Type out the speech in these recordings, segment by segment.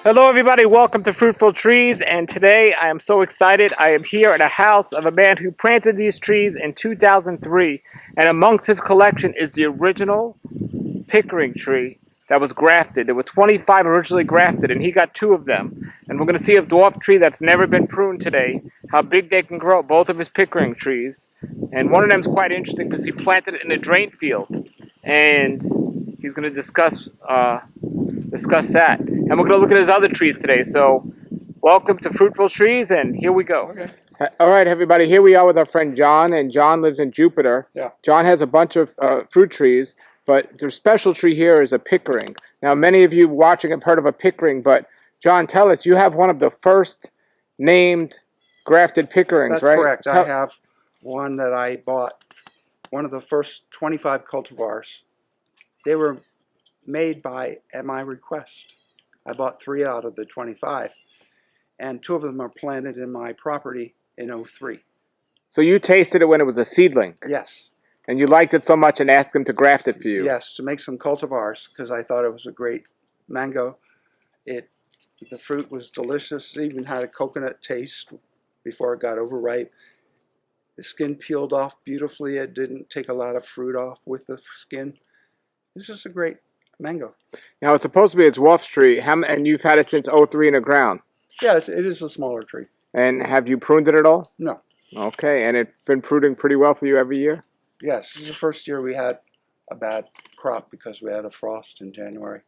Hello everybody, welcome to Fruitful Trees, and today I am so excited. I am here at a house of a man who planted these trees in 2003, and amongst his collection is the original Pickering tree that was grafted. There were 25 originally grafted, and he got 2 of them. And we're going to see a dwarf tree that's never been pruned today, how big they can grow, both of his Pickering trees. And one of them is quite interesting because he planted it in a drain field, and he's going to discuss that. And we're going to look at his other trees today. So welcome to Fruitful Trees, and here we go. Okay. All right, everybody, here we are with our friend John, and John lives in Jupiter. Yeah. John has a bunch of fruit trees, but the special tree here is a Pickering. Now, many of you watching have heard of a Pickering, but John, tell us, you have one of the first named grafted Pickerings, That's right? correct. I have one that I bought, one of the first 25 cultivars. They were made at my request. I bought 3 out of the 25, and 2 of them are planted in my property in '03. So you tasted it when it was a seedling? Yes. And you liked it so much and asked him to graft it for you? Yes, to make some cultivars, because I thought it was a great mango. The fruit was delicious. It even had a coconut taste before it got overripe. The skin peeled off beautifully. It didn't take a lot of fruit off with the skin. It's just a great mango. Now, it's supposed to be a dwarf tree, and you've had it since '03 in the ground. Yeah, it is a smaller tree. And have you pruned it at all? No. Okay, and it's been fruiting pretty well for you every year? Yes, this is the first year we had a bad crop because we had a frost in January.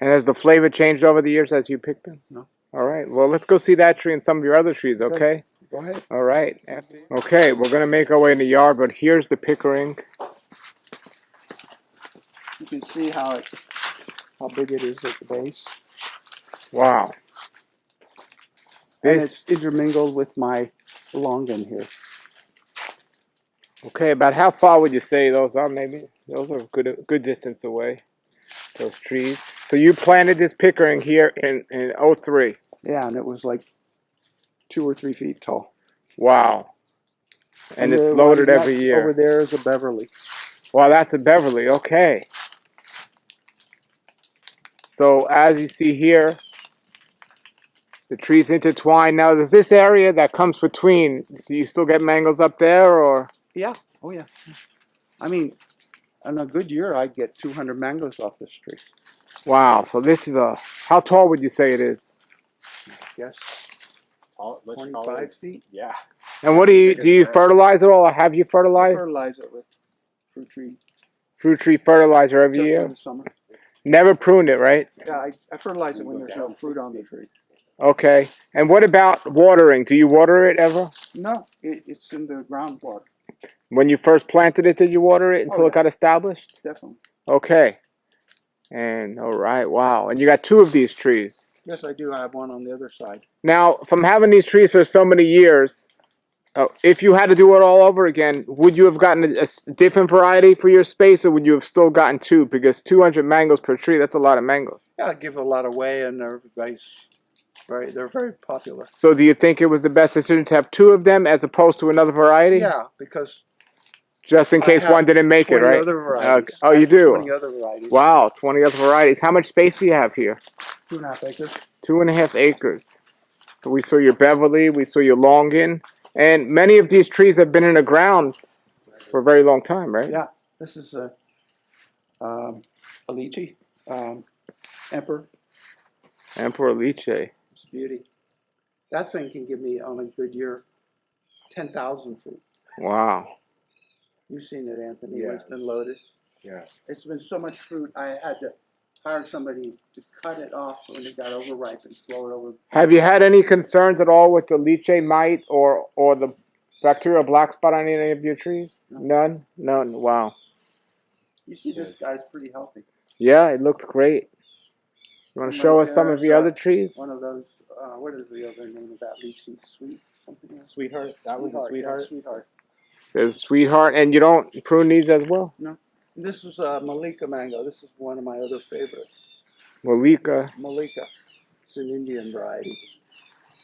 And has the flavor changed over the years as you picked them? No. All right, well, let's go see that tree and some of your other trees, okay? Go ahead. All right. Okay, we're going to make our way in the yard, but here's the Pickering. You can see how big it is at the base. Wow. And it's intermingled with my longan here. Okay, about how far would you say those are? Maybe those are a good distance away, those trees. So you planted this Pickering here in '03. Yeah, and it was like 2 or 3 feet tall. Wow. And it's loaded every year. Over there is a Beverly. Wow, that's a Beverly. Okay. So as you see here, the trees intertwine. Now, there's this area that comes between. Do you still get mangoes up there, or? Yeah. Oh, yeah. I mean, on a good year, I get 200 mangoes off this tree. Wow. So this is how tall would you say it is? Yes. 25 feet. Yeah. And what do you fertilize it all, or have you fertilized? I fertilize it with Fruit tree fertilizer every just year? in the summer. Never pruned it, right? Yeah, I fertilize it when there's no fruit on the tree. Okay. And what about watering? Do you water it ever? No, it's in the groundwater. When you first planted it, did you water it until it got established? Definitely. Okay. And all right, wow. And you got 2 of these trees. Yes, I do. I have one on the other side. Now, from having these trees for so many years, if you had to do it all over again, would you have gotten a different variety for your space, or would you have still gotten 2? Because 200 mangoes per tree, that's a lot of mangoes. Yeah, I give a lot away, and they're very popular. So do you think it was the best decision to have 2 of them as opposed to another variety? Yeah, because just in case one didn't make it, right? Other varieties. Oh, you do? 20 other varieties. Wow, 20 other varieties. How much space do you have here? 2.5 acres. 2.5 acres. So we saw your Beverly, we saw your Longan, and many of these trees have been in the ground for a very long time, right? Yeah, this is a lychee, Emperor. Emperor lychee. It's a beauty. That thing can give me, on a good year, 10,000 fruit. Wow. You've seen it, Anthony, when it's Yes. been loaded. Yeah. It's been so much fruit, I had to hire somebody to cut it off when it got overripe and throw it over. Have you had any concerns at all with the lychee mite or the bacterial black spot on any of your trees? No. None? None. Wow. You see, this guy's pretty healthy. Yeah, it looks great. You want to show us some of your other trees? One of those, what is the other name of that lychee? Something else? Sweetheart. That was a sweetheart. Yeah, Sweetheart. There's Sweetheart, and you don't prune these as well? No. This is a Malika mango. This is one of my other favorites. Malika. Malika. It's an Indian variety.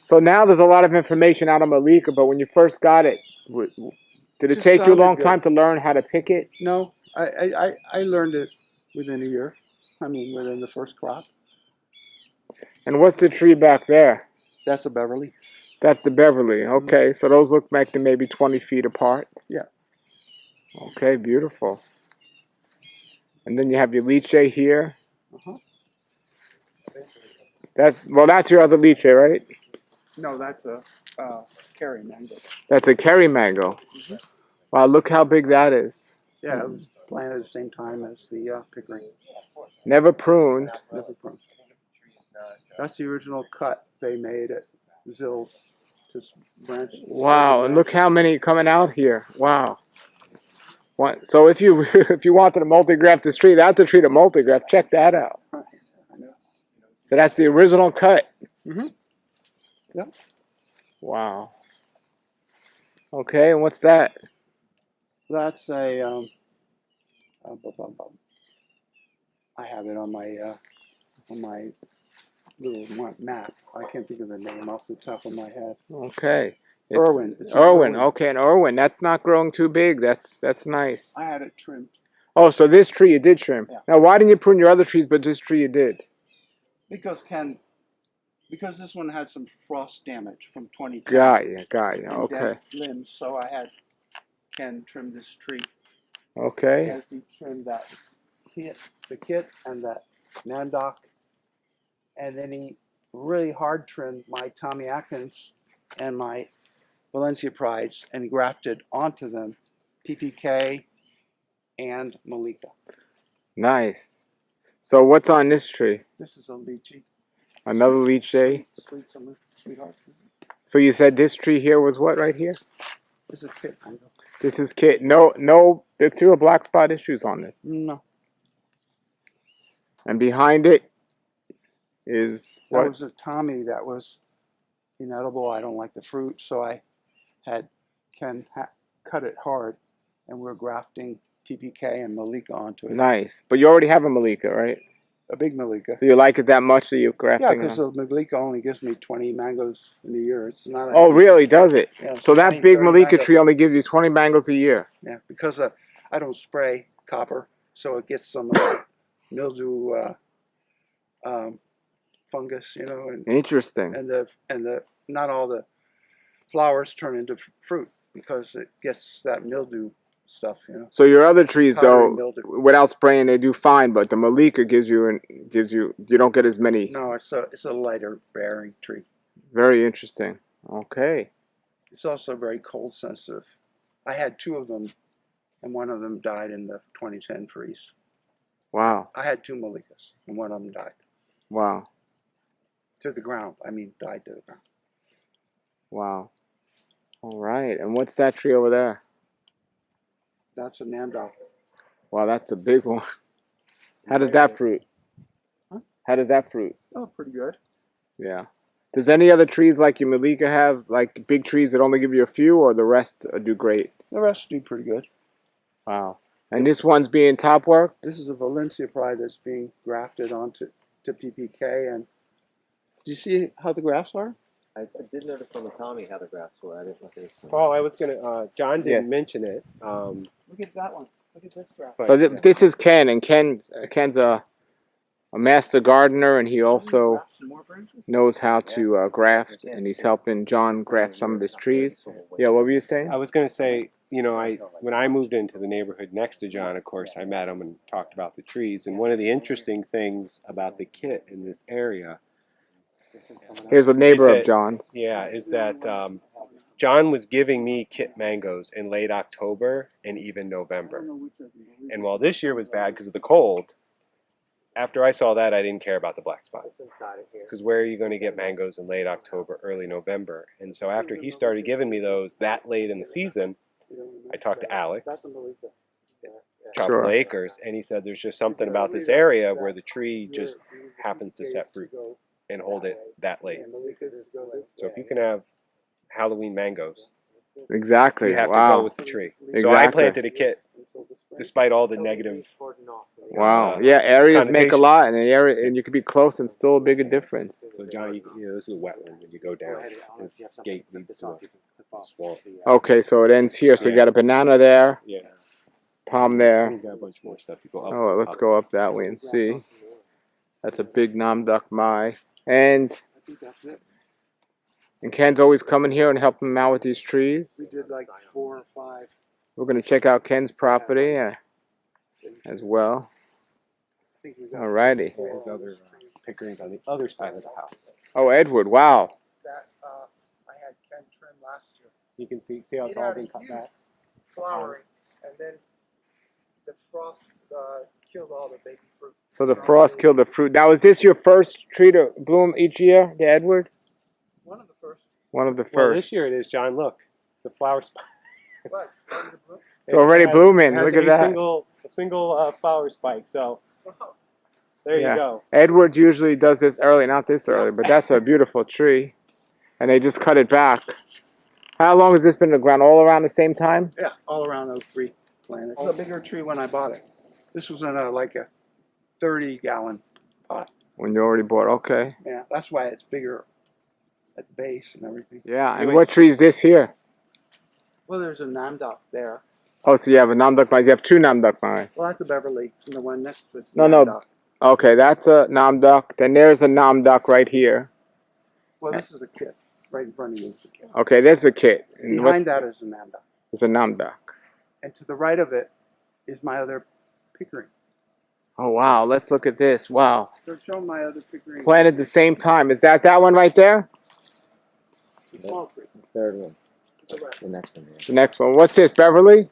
So now there's a lot of information out of Malika, but when you first got it, did it Just take you a long sounded time to learn how to pick it? No, I learned it within a year. I mean, within the first crop. And what's the tree back there? That's a Beverly. That's the Beverly. Okay, so those look like they're maybe 20 feet apart. Yeah. Okay, beautiful. And then you have your lychee here. Uh-huh. That's your other lychee, right? No, that's a cherry mango. That's a Kerry mango. Wow, look how big that is. Yeah, it was planted at the same time as the Pickering. Never pruned. Never pruned. That's the original cut they made at Zill's to branch. Wow, and look how many coming out here. Wow. So if you if you wanted to multi-graft this tree, that's a tree to multi-graft. Check that out. So that's the original cut. Mm-hmm. Yep. Wow. Okay, and what's that? That's a. I have it on my little map. I can't think of the name off the top of my head. Okay. Irwin. Irwin. Okay, and Irwin. That's not growing too big. That's nice. I had it trimmed. Oh, so this tree you did trim. Yeah. Now, why didn't you prune your other trees, but this tree you did? Because this one had some frost damage from 2010. Got you. And Okay. dead limbs, so I had Ken trim this tree. Okay. As he trimmed the kit and that Nandock, and then he really hard trimmed my Tommy Atkins and my Valencia Prides and grafted onto them PPK and Malika. Nice. So what's on this tree? This is a lychee. Another lychee. Sweet summer, sweetheart. So you said this tree here was what right here? This is kit mango. This is kit. No bacterial black spot issues on this. No. And behind it is what? That was a Tommy that was inedible. I don't like the fruit, so I had Ken cut it hard, and we're grafting PPK and Malika onto it. Nice. But you already have a Malika, right? A big Malika. So you like it that much that you're grafting? Yeah, because the Malika only gives me 20 mangoes in a year. It's not. Oh, really? Does it? Yeah, so that 20, big 30 Malika mango. tree only gives you 20 mangoes a year? Yeah, because I don't spray copper, so it gets some mildew, fungus, and Interesting. and the not all the flowers turn into fruit because it gets that mildew stuff, So your other trees, Powdery though, mildew. without spraying, they do fine. But the Malika gives you you don't get as many. No, it's a lighter bearing tree. Very interesting. Okay. It's also very cold sensitive. I had two of them, and one of them died in the 2010 freeze. Wow. I had two Malikas, and one of them died. Wow. To the ground. I mean, died to the ground. Wow. All right. And what's that tree over there? That's a Namdal. Wow, that's a big one. How does that fruit? Huh? How does that fruit? Oh, pretty good. Yeah. Does any other trees like your Malika have, like big trees that only give you a few, or the rest do great? The rest do pretty good. Wow. And this one's being top work? This is a Valencia Pride that's being grafted onto PPK. And do you see how the grafts are? I did notice on the Tommy how the grafts were. I didn't look at it. Oh, I was gonna. John didn't mention it. Look at that one. Look at this graft. So this is Ken, and Ken's a master gardener, and he also knows how to graft, and he's helping John graft some of his trees. Yeah, what were you saying? I was gonna say, when I moved into the neighborhood next to John, of course, I met him and talked about the trees. And one of the interesting things about the kit in this area, Here's a neighbor that- of John's. yeah, is that John was giving me kit mangoes in late October and even November. And while this year was bad because of the cold, after I saw that, I didn't care about the black spot. Because where are you going to get mangoes in late October, early November? And so after he started giving me those that late in the season, I talked to Alex, Tropical Acres, and he said there's just something about this area where the tree just happens to set fruit and hold it that late. So if you can have Halloween mangoes, Exactly. you have to Wow. go with the tree. So I planted a kit despite all the negative. Wow. Yeah, areas make a connotation. lot, and you could be close and still a bigger difference. So John, this is a wetland, and you go down. This gate leads to a swamp. Okay, so it ends here. So you got a banana there, Yeah. palm And there. you got a bunch more stuff. You go up. Oh, let's go up that way and see. That's a big Namduk Mai. And I think that's it. Ken's always coming here and helping him out with these trees. We did like 4 or 5. We're gonna check out Ken's property as well. I think we got Alrighty. Yeah, his other pickerings on the other side of the house. Oh, Edward, wow. that. I had Ken trim last year. You can see how it's all been cut back. Flowering, and then the frost killed all the baby fruit. So the frost killed the fruit. Now, is this your first tree to bloom each year, the Edward? One of the first. One of the Well, first. this year it is, John. Look, the flower spike. What? Starting to bloom? It's already blooming. It has Look at that. A single flower spike. So Wow. there Yeah. you go. Edward usually does this early, not this early, but that's a beautiful tree. And they just cut it back. How long has this been in the ground? All around the same time? Yeah, all around '03 planted. It was a bigger tree when I bought it. This was in like a 30-gallon pot. When you already bought, okay. Yeah, that's why it's bigger at the base and everything. Yeah, and what tree is this here? Well, there's a namdok there. Oh, so you have a namdok vine. You have 2 namdok vines. Well, that's a Beverly, and the one next to it's No, no. namdok. Okay, that's a namdok. Then there's a namdok right here. Well, this is a kit. Right in front of you is a kit. Okay, there's a kit. And Behind that is a namdok. is a namdok. And to the right of it is my other Pickering. Oh, wow. Let's look at this. Wow. So show my other Pickering. Planted the same time. Is that one right there? The small tree. Third one, To the right. the next one. Yeah. The next one. What's this, Beverly?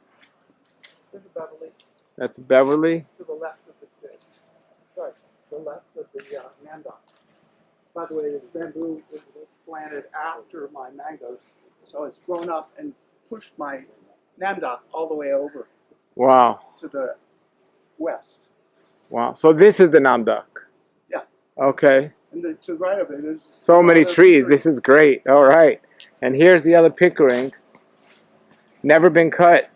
There's a Beverly That's Beverly. to the left of the kit. Sorry, the left of the namdok. By the way, this bamboo was planted after my mangoes, so it's grown up and pushed my namdok all the way over Wow. to the west. Wow. So this is the namdok. Yeah. Okay. And to the right of it is So many other trees. Pickering. This is great. All right. And here's the other Pickering. Never been cut.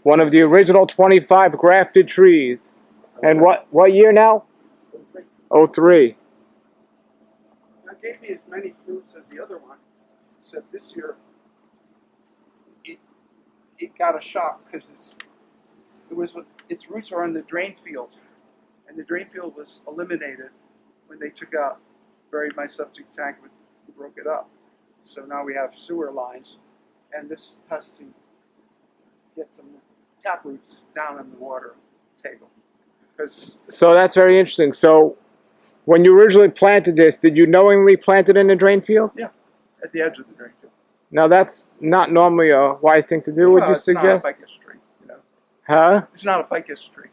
One of the original 25 grafted trees. And what year now? 03. It gave me as many fruits as the other one, except this year it got a shock because its roots are in the drain field, and the drain field was eliminated when they buried my septic tank broke it up. So now we have sewer lines, and this has to get some tap roots down in the water table. Because So that's very interesting. So when you originally planted this, did you knowingly plant it in a drain field? at the edge of the drain field. Now that's not normally a wise thing to do, would Well, you it's not a suggest? ficus tree, you know. Huh? It's not a ficus tree.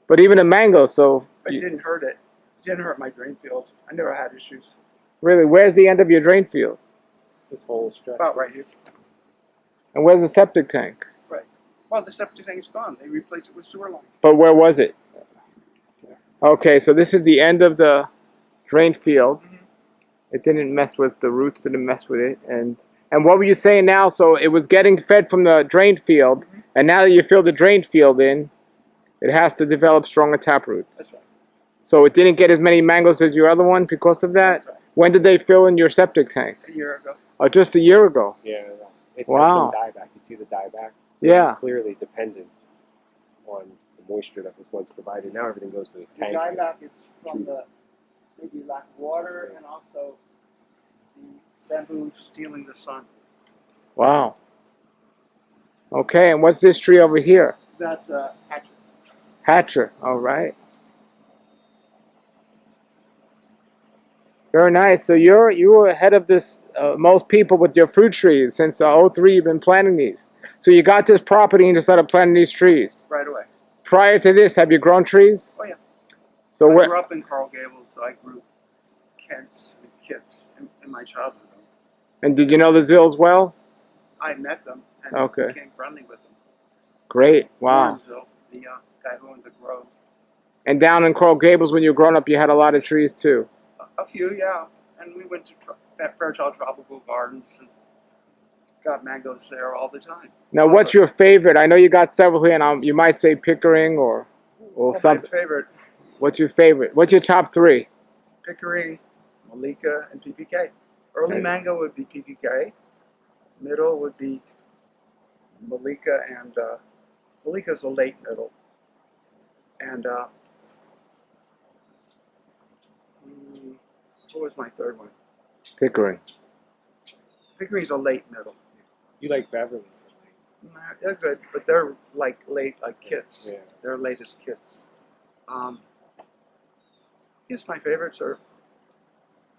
But even a mango, so It didn't hurt it. It didn't hurt my drain field. I never had issues. really, where's the end of your drain field? This whole stretch. About right here. And where's the septic tank? Well, the septic tank's gone. They replaced it with sewer line. But where was it? Okay, so this is the end of the drain field. Mhm. It didn't mess with the roots, didn't mess with it. And what were you saying now? So it was getting fed from the drain field, and now that you fill the drain field in, it has to develop stronger tap roots. That's right. So it didn't get as many mangoes as your other one because of that? That's right. When did they fill in your septic tank? A year ago. Oh, just a year ago. Yeah. It Wow. had some dieback. You see the dieback? So Yeah. It's clearly dependent on the moisture that was once provided. Now everything goes to this The tank. dieback is from the maybe lack of water and also the bamboo stealing the sun. Wow. Okay, and what's this tree over here? That's hatchet. Hatcher. All right. Very nice. So you were ahead of this most people with your fruit trees since '03. You've been planting these. So you got this property and you started planting these trees. Right away. Prior to this, have you grown trees? Oh, yeah. So I what? grew up in Coral Gables, so I grew Kents and Kits in my childhood. And did you know the Zills well? I met them and Okay. became friendly with them. Great. Wow. Warrensville, the guy who owned the grove. And down in Coral Gables, when you were growing up, you had a lot of trees too. A few, yeah. And we went to Fairchild Tropical Gardens and got mangoes there all the time. Now, what's your favorite? I know you got several here, and you might say Pickering or Well, my something. favorite, What's your favorite? What's your top 3? Pickering, Malika, and PPK. Early Okay. mango would be PPK. Middle would be Malika, and Malika's a late middle. And What was my third one? Pickering. Pickering's a late middle. You like Beverly? Nah, they're good, but they're like late, like kits. Yeah. They're latest kits. I guess my favorites are,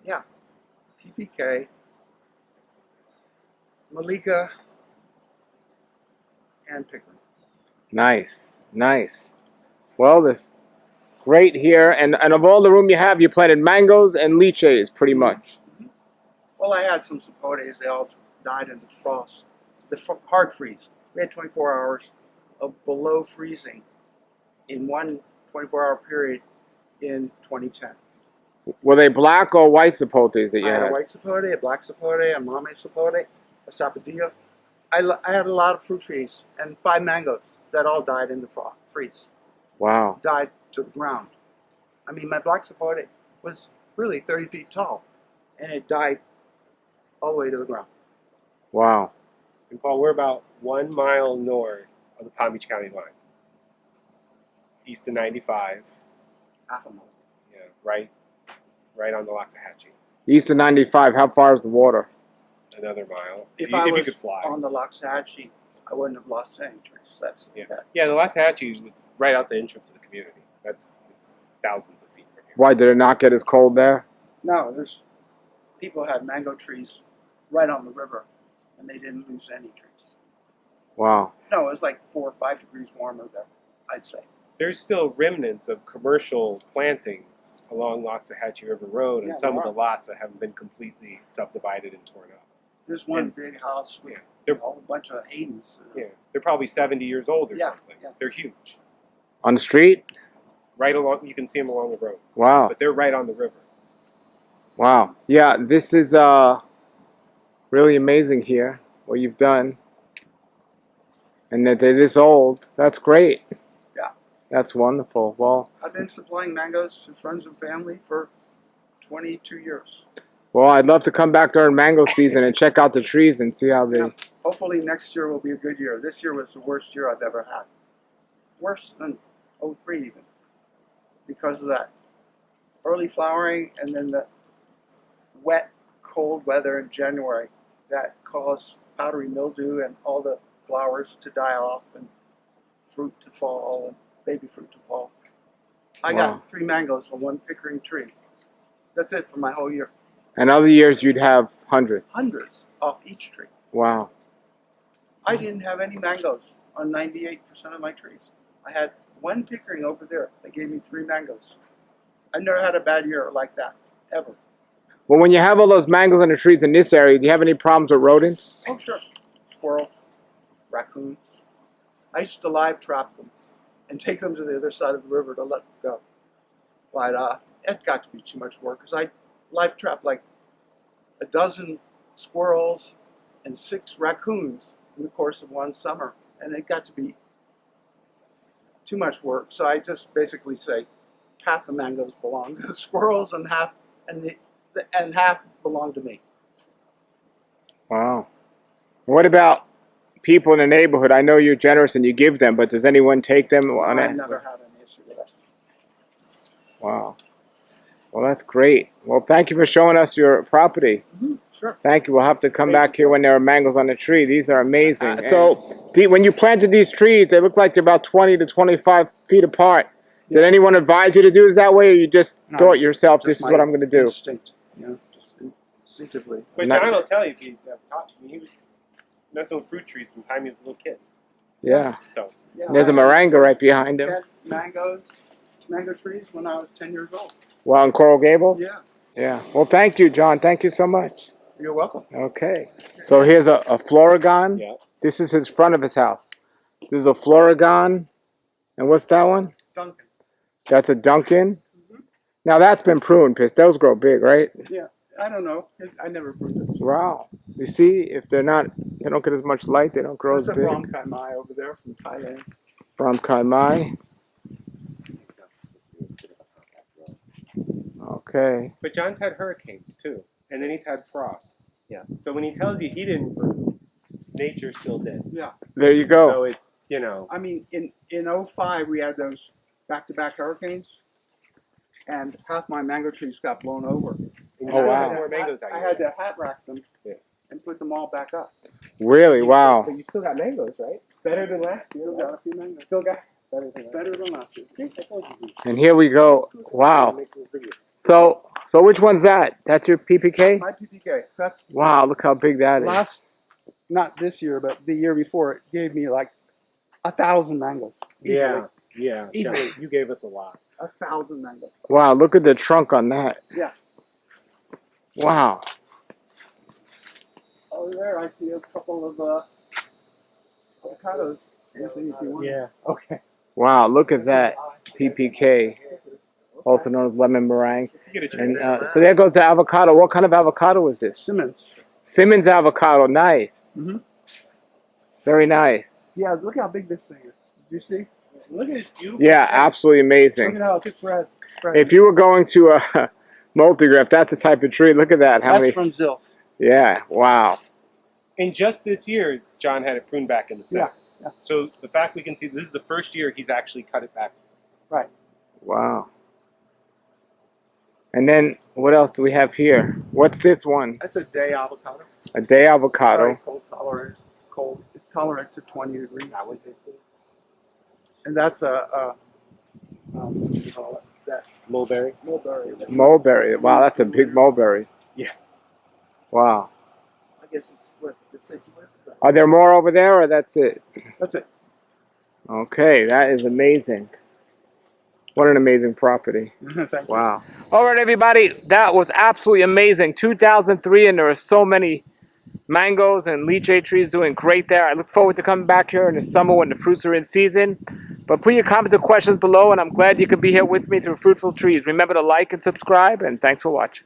yeah, TPK, Malika, and Pickering. Nice, nice. Well, this great here, and of all the room you have, you planted mangoes and lychees, pretty much. Well, I had some sapotes. They all died in the frost, hard freeze. We had 24 hours of below freezing in one 24-hour period in 2010. Were they black or white sapotes that you I had a had? white sapote, a black sapote, a mame sapote, a sapodilla. I had a lot of fruit trees and 5 mangoes that all died in the freeze. Wow. Died to the ground. I mean, my black sapote was really 30 feet tall, and it died all the way to the ground. Wow. And Paul, we're about 1 mile north of the Palm Beach County line, east of 95. Half a mile. Yeah, right on the Loxahatchee. East of 95, how far is the water? Another mile. If you, I if was you could fly. on the Loxahatchee, I wouldn't have lost any trees. That's Yeah. that. Yeah, the Loxahatchee was right out the entrance of the community. It's thousands of feet from here. Why, did it not get as cold there? No, there's people had mango trees right on the river, and they didn't lose any trees. Wow. No, it was like 4 or 5 degrees warmer there, I'd say. There's still remnants of commercial plantings along Loxahatchee River Road and Yeah, some of there the lots that haven't been completely subdivided and torn up. There's one And- big house with Yeah, a whole bunch of Haydens. yeah, they're probably 70 years old or Yeah, something. yeah. They're huge. On the street? Right along, you can see them along the road, Wow. but they're right on the river. Wow. Yeah, this is really amazing here, what you've done. And that they're this old. That's great. Yeah. That's wonderful. Well, I've been supplying mangoes to friends and family for 22 years. I'd love to come back during mango season and check out the trees and see how they... Yeah. Hopefully next year will be a good year. This year was the worst year I've ever had. Worse than '03 even. Because of that early flowering and then the wet, cold weather in January that caused powdery mildew and all the flowers to die off and fruit to fall and baby fruit to fall. I Wow. got 3 mangoes on 1 Pickering tree. That's it for my whole year. And other years you'd have hundreds. Hundreds off each tree. Wow. I didn't have any mangoes on 98% of my trees. I had 1 Pickering over there that gave me 3 mangoes. I've never had a bad year like that, ever. Well, when you have all those mangoes on the trees in this area, do you have any problems with rodents? Oh, sure. Squirrels, raccoons. I used to live trap them and take them to the other side of the river to let them go. But it got to be too much work because I live trapped like a dozen squirrels and 6 raccoons in the course of one summer. And it got to be too much work. So I just basically say half the mangoes belong to the squirrels and half belong to me. Wow. What about people in the neighborhood? I know you're generous and you give them, but does anyone take them on I it? never had an issue with that. Wow. Well, that's great. Well, thank you for showing us your property. Sure. Thank you. We'll have to come back here when there are mangoes on the tree. These are amazing. So, When you planted these trees, they look like they're about 20 to 25 feet apart. Did anyone advise you to do it that way, or you just No, thought yourself, just this is my what I'm going to do? Instinct, just instinctively. But Not- John will tell you, he was messing with fruit trees from the time he was a little kid. Yeah. So Yeah, There's a I moringa right behind him. had mango trees when I was 10 years old. Well, in Coral Gables? Yeah, Yeah. Well, thank you, John. Thank you so much. you're welcome. Okay. So here's a Florigon. yeah, This is his front of his house. This is a Florigon. And what's that one? Duncan. That's a Duncan. Now that's been pruned, Piss. Those grow big, right? Yeah, I don't know. I never proved it. Wow. You see, if they don't get as much light, they don't grow There's as a big. Rom Kai Mai over there from Thailand. From Kai Mai. Okay. but John's had hurricanes too, and then he's had frost. Yeah. So when he tells you he didn't prune, nature still did. Yeah. There you go. So it's I mean, in '05 we had those back-to-back hurricanes, and half my mango trees got blown over. and Oh, wow. More mangoes out I here. had to hat rack them Yeah. and put them all back up. Really? Wow. But you still got mangoes, right? Better than last year. Still got a few mangoes. Still got better than last Better than last year. And here we go. Wow. So which one's that? That's your PPK? My PPK. That's Wow, look how big that is. last, not this year, but the year before. It gave me like 1,000 mangoes. Yeah, yeah. Easily. You gave us a lot. 1,000 mangoes. Wow, look at the trunk on that. Yeah. Wow. Over there, I see a couple of avocados. Anthony, if you want. Yeah. Okay. Wow, look at that. PPK, also known as lemon meringue. And so there goes the avocado. What kind of avocado is this? Simmons. Simmons avocado. Nice. Mhm. Very nice. Yeah, look how big this thing is. Did you see? Look at it. Yeah, absolutely Look amazing. at how it's spread. If you were going to a multi-graft, that's the type of tree. Look at that. How That's many? from Zilf. Yeah. Wow. And just this year, John had it pruned back in the center. Yeah. So the fact we can see this is the first year he's actually cut it back. Right. Wow. And then what else do we have here? What's this one? That's a day avocado. A day avocado. Very cold tolerant. Cold. It's tolerant to 20 degrees. That was it. And that's what do you call it? That Mulberry. mulberry. Mulberry. Wow, that's a big mulberry. Yeah. Wow. I guess it's what deciduous. Are there more over there, or that's it? That's it. Okay, that is amazing. What an amazing property. Thank you. Wow. All right, everybody. That was absolutely amazing. 2003, and there are so many mangoes and lychee trees doing great there. I look forward to coming back here in the summer when the fruits are in season. But put your comments or questions below, and I'm glad you could be here with me through Fruitful Trees. Remember to like and subscribe, and thanks for watching.